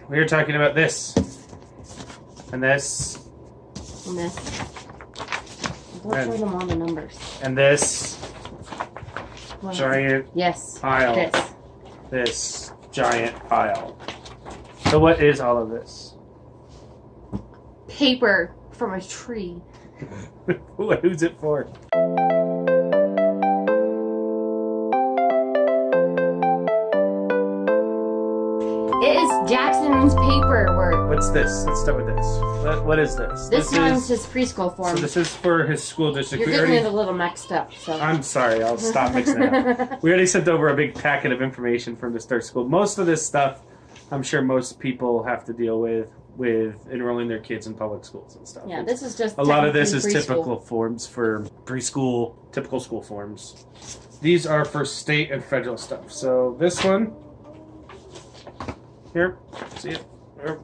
we are talking about this. And this. And this. Don't show them all the numbers. And this. What? Giant yes. pile. This giant pile. So what is all of this? Paper from a tree. Who's it for? It is Jackson's paperwork. What's this? Let's start with this. What is this? This one's his preschool form. So this is for his school district. You're getting it a little mixed up. So I'm sorry. I'll stop mixing it up. We already sent over a big packet of information from the start school. Most of this stuff, I'm sure most people have to deal with enrolling their kids in public schools and stuff. Yeah, this is just a lot of this is preschool. typical forms for preschool, typical school forms. These are for state and federal stuff. So this one, here, see it? Here.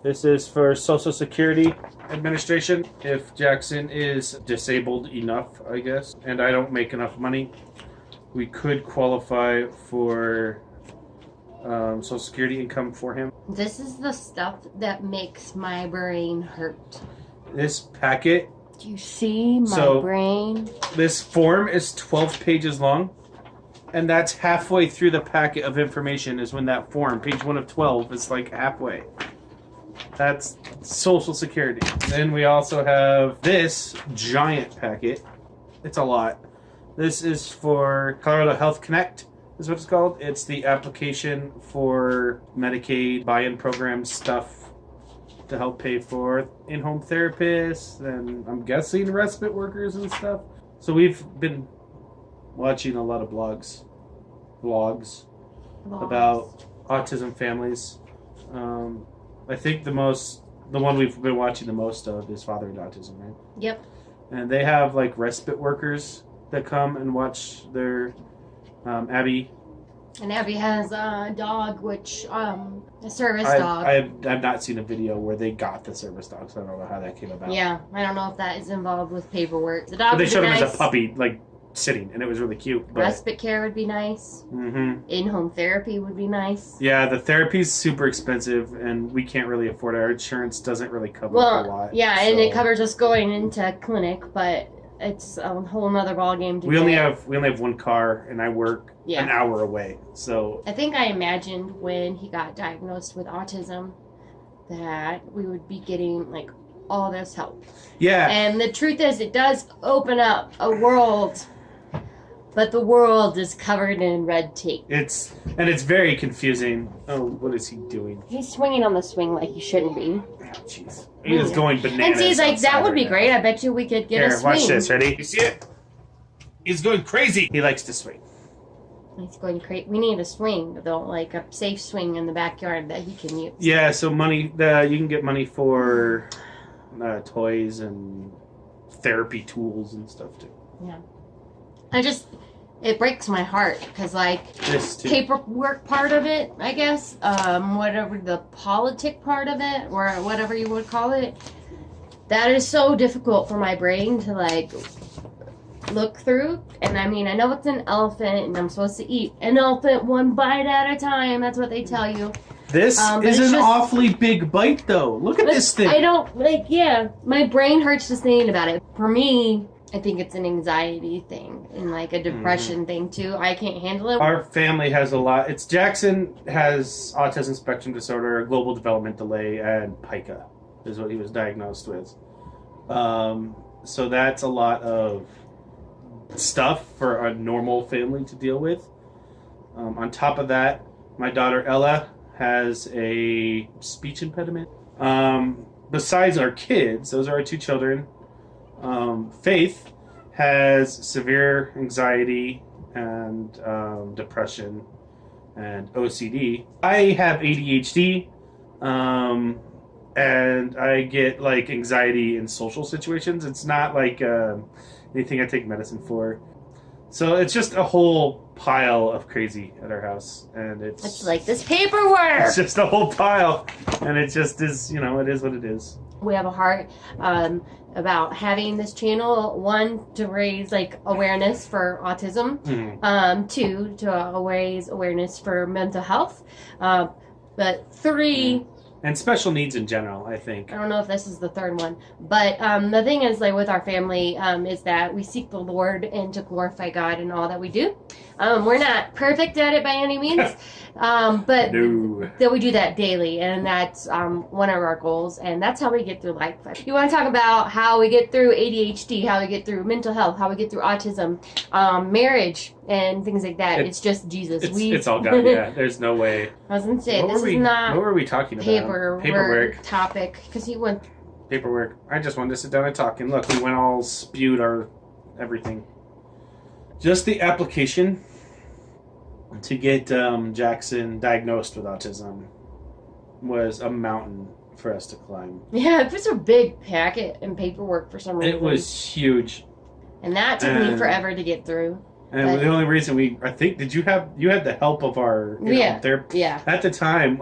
This is for Social Security Administration. If Jackson is disabled enough, I guess, and I don't make enough money, we could qualify for Social Security income for him. This is the stuff that makes my brain hurt. This packet. Do you see my brain? This form is 12 pages long, and that's halfway through the packet of information is when that form, page 1 of 12, is like halfway. That's Social Security. Then we also have this giant packet. It's a lot. This is for Colorado Health Connect, is what it's called. It's the application for Medicaid buy-in program stuff to help pay for in-home therapists and I'm guessing respite workers and stuff. So we've been watching a lot of vlogs about autism families. I think the one we've been watching the most of is Fathering Autism, right? Yep. And they have like respite workers that come and watch their Abby. And Abby has a dog, which a service dog. I've not seen a video where they got the service dog, so I don't know how that came about. Yeah, I don't know if that is involved with paperwork. The dog. But they showed him nice. as a puppy, like sitting, and it was really cute. But respite care would be nice. Mm-hmm. In-home therapy would be nice. Yeah, the therapy's super expensive, and we can't really afford it. Our insurance doesn't really cover a lot. Yeah, so. And it covers us going into clinic, but it's a whole nother ballgame. We only have one car, and I work an hour away. So I think I imagined when he got diagnosed with autism that we would be getting like all this help. Yeah. And the truth is, it does open up a world. But the world is covered in red tape. It's very confusing. Oh, what is he doing? He's swinging on the swing like he shouldn't be. Oh, jeez. He is going bananas. And he's like, that would be great. I bet you we could get a swing. Watch this. Ready? You see it? He's going crazy. He likes to swing. He's going crazy. We need a swing, though, like a safe swing in the backyard that he can use. Yeah, so money. You can get money for toys and therapy tools and stuff, too. Yeah. It breaks my heart because, like, paperwork part of it, I guess, whatever the politic part of it, or whatever you would call it, that is so difficult for my brain to, like, look through. And, I mean, I know it's an elephant, and I'm supposed to eat an elephant one bite at a time. That's what they tell you. This is an awfully big bite, though. Look at this thing. I don't, my brain hurts just thinking about it. For me, I think it's an anxiety thing and like a depression thing too. I can't handle it. Our family has a lot. Jackson has autism spectrum disorder, global development delay, and pica is what he was diagnosed with. So that's a lot of stuff for a normal family to deal with. On top of that, my daughter Ella has a speech impediment. Besides our kids, those are our two children. Faith has severe anxiety and depression and OCD. I have ADHD, and I get like anxiety in social situations. It's not like anything I take medicine for. So it's just a whole pile of crazy at our house, and it's like this paperwork. It's just a whole pile, and it just is. It is what it is. We have a heart about having this channel. One, to raise like awareness for autism. Two, to raise awareness for mental health. But 3. And special needs in general, I think. I don't know if this is the 3rd one. But the thing is, like, with our family, is that we seek the Lord and to glorify God in all that we do. We're not perfect at it by any means. But No. that we do that daily, and that's one of our goals, and that's how we get through life. You want to talk about how we get through ADHD, how we get through mental health, how we get through autism, marriage, and things like that. It's just Jesus. It's all God, yeah. There's no way. I was going to say, this is not what were we talking about? paperwork topic, because he went... Paperwork. I just wanted to sit down and talk, and look, we went all spewed our everything. Just the application to get Jackson diagnosed with autism was a mountain for us to climb. Yeah, it was a big packet and paperwork for some reason. It was huge. And that took me forever to get through. And the only reason you had the help of our therapist. Yeah. At the time,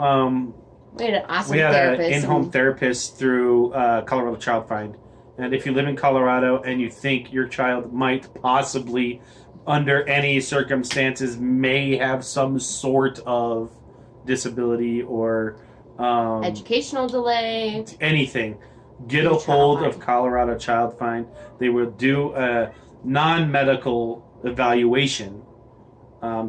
we had an awesome we had therapist. an in-home therapist through Colorado Child Find. And if you live in Colorado and you think your child might possibly, under any circumstances, may have some sort of disability or educational delay, anything, get a hold of Colorado Child Find. They will do a non-medical evaluation.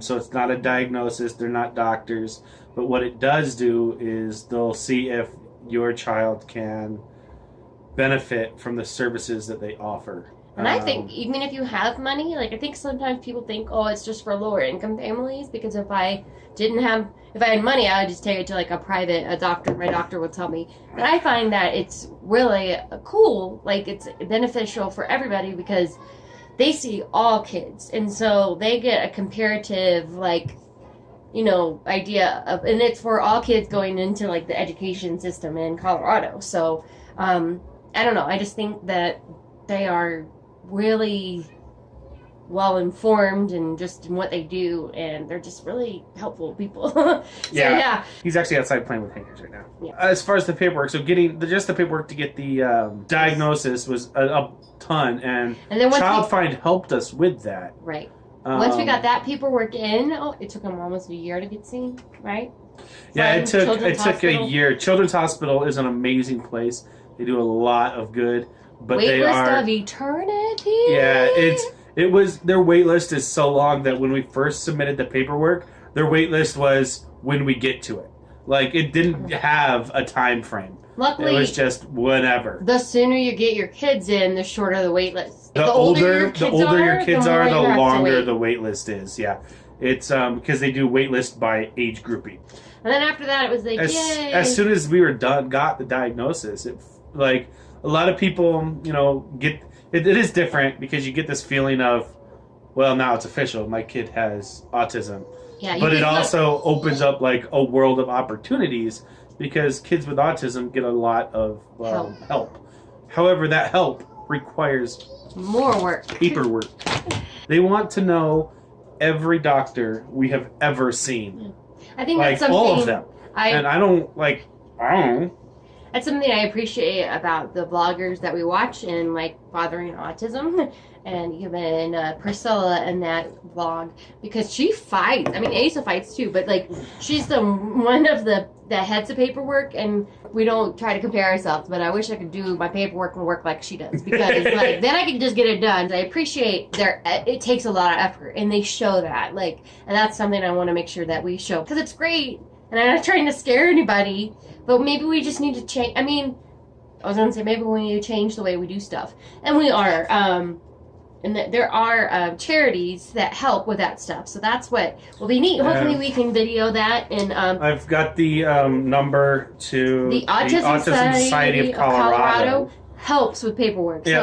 So it's not a diagnosis. They're not doctors. But what it does do is they'll see if your child can benefit from the services that they offer. And I think even if you have money, like, I think sometimes people think, oh, it's just for lower income families, because if I had money, I would just take it to like a doctor. My doctor would tell me. But I find that it's really cool, like, it's beneficial for everybody, because they see all kids, and so they get a comparative, like, idea of, and it's for all kids going into like the education system in Colorado. So I don't know, I just think that they are really well informed and just in what they do, and they're just really helpful people. Yeah. He's actually outside playing with hangers right now. Yeah. As far as the paperwork, so getting just the paperwork to get the diagnosis was a ton, and then Child Find helped us with that. Right. Once we got that paperwork in, it took them almost a year to get seen, right? Yeah, it took a year. Children's Hospital is an amazing place. They do a lot of good, but they are waitlist of eternity. Yeah, their wait list is so long that when we first submitted the paperwork, their wait list was when we get to it. Like, it didn't have a time frame. Luckily, it was just whenever. The sooner you get your kids in, the shorter the wait list. The older your kids are, the longer the wait list is. Yeah, it's because they do wait list by age grouping. And then after that, it was like, yay! As soon as we were done, got the diagnosis, like, a lot of people, get it is different, because you get this feeling of, well, now it's official. My kid has autism. Yeah, but it also opens up like a world of opportunities, because kids with autism get a lot of help. However, that help requires more work, paperwork. They want to know every doctor we have ever seen. I think like, that's something all of them. And I don't know. That's something I appreciate about the vloggers that we watch, and like Fathering Autism, and even Priscilla in that vlog, because she fights. I mean, Asa fights too, but like, she's the one of the heads of paperwork, and we don't try to compare ourselves. But I wish I could do my paperwork and work like she does, because like, then I can just get it done. I appreciate it takes a lot of effort, and they show that, like, and that's something I want to make sure that we show, because it's great. And I'm not trying to scare anybody, but maybe we just need to change. I mean, I was going to say, maybe we need to change the way we do stuff. And we are. And there are charities that help with that stuff. So that's what will be neat. Hopefully we can video that. And I've got the number to the Autism Society of Colorado. Helps with paperwork. Yeah.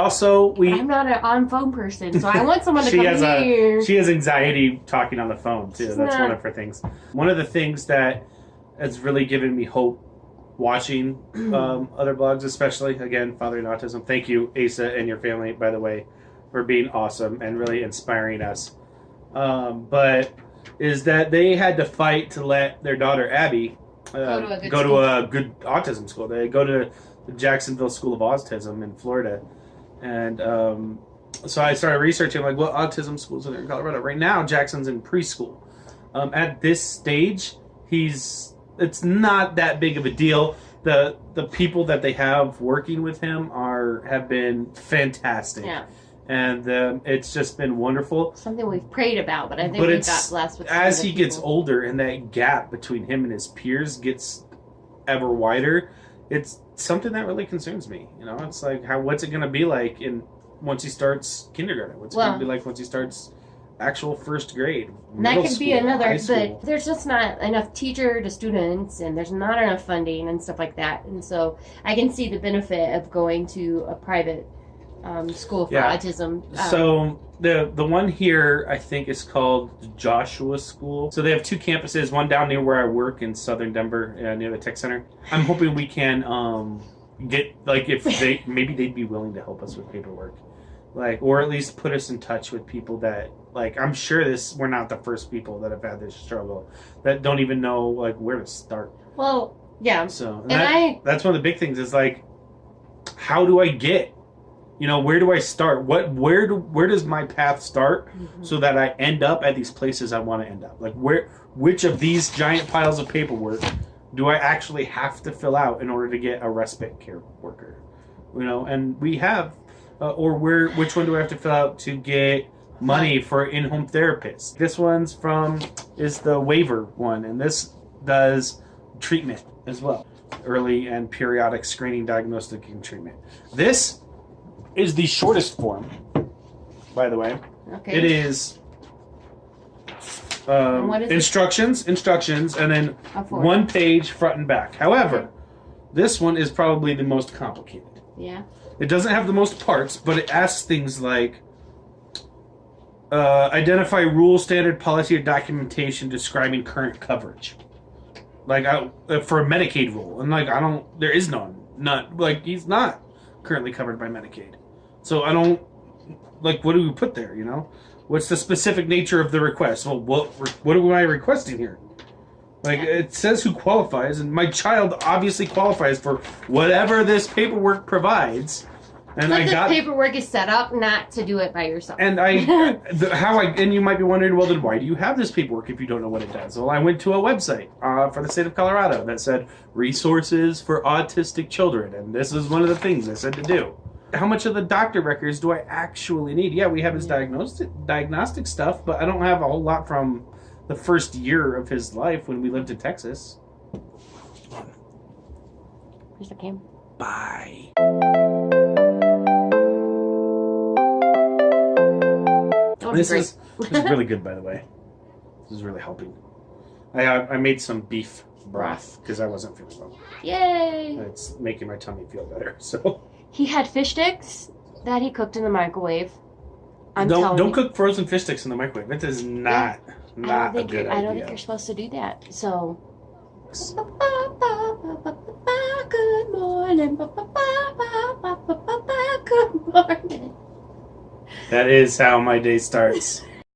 So I'm not an on-phone person, so I want someone to come here. She has anxiety talking on the phone too. That's one of her things. One of the things that has really given me hope watching other blogs, especially, again, Fathering Autism. Thank you, Asa, and your family, by the way, for being awesome and really inspiring us. But is that they had to fight to let their daughter Abby go to a good autism school. They go to the Jacksonville School of Autism in Florida. And so I started researching, like, what autism schools are there in Colorado. Right now, Jackson's in preschool. At this stage, he's it's not that big of a deal. The people that they have working with him have been fantastic. Yeah. And it's just been wonderful. Something we've prayed about, but I think we got blessed with as he gets older and that gap between him and his peers gets ever wider, it's something that really concerns me. You know, it's like, what's it going to be like once he starts kindergarten? What's it going to be like once he starts actual first grade? And that could be another, but there's just not enough teacher to students, and there's not enough funding and stuff like that. And so I can see the benefit of going to a private school for autism. So the one here, I think, is called Joshua School. So they have 2 campuses, one down near where I work in southern Denver, near the tech center. I'm hoping we can get, like, if maybe they'd be willing to help us with paperwork, like, or at least put us in touch with people that, like, I'm sure we're not the first people that have had this struggle, that don't even know, like, where to start. Well, yeah. So that's one of the big things is, like, how do I get, you know, where do I start? Where does my path start so that I end up at these places I want to end up? Like, which of these giant piles of paperwork do I actually have to fill out in order to get a respite care worker? You know, and we have, which one do I have to fill out to get money for in-home therapists? This one's is the waiver one, and this does treatment as well. Early and periodic screening, diagnostic, and treatment. This is the shortest form, by the way. Okay. It is instructions, and then 1 page front and back. However, this one is probably the most complicated. Yeah. It doesn't have the most parts, but it asks things like identify rule, standard, policy, or documentation describing current coverage. Like for a Medicaid rule, and like there is none. Like he's not currently covered by Medicaid. So I don't, like, what do we put there, you know? What's the specific nature of the request? Well, what am I requesting here? Like, it says who qualifies, and my child obviously qualifies for whatever this paperwork provides. And this paperwork is set up not to do it by yourself. And and you might be wondering, well, then why do you have this paperwork if you don't know what it does? Well, I went to a website for the state of Colorado that said resources for autistic children, and this is one of the things I said to do. How much of the doctor records do I actually need? Yeah, we have his diagnostic stuff, but I don't have a whole lot from the first year of his life when we lived in Texas. Where's the camera? Bye. This is really good, by the way. This is really helping. I made some beef broth because I wasn't feeling well. Yay! It's making my tummy feel better. So he had fish sticks that he cooked in the microwave. Don't cook frozen fish sticks in the microwave. It is not a good idea. I don't think you're supposed to do that. So. Good morning. Good morning. That is how my day starts.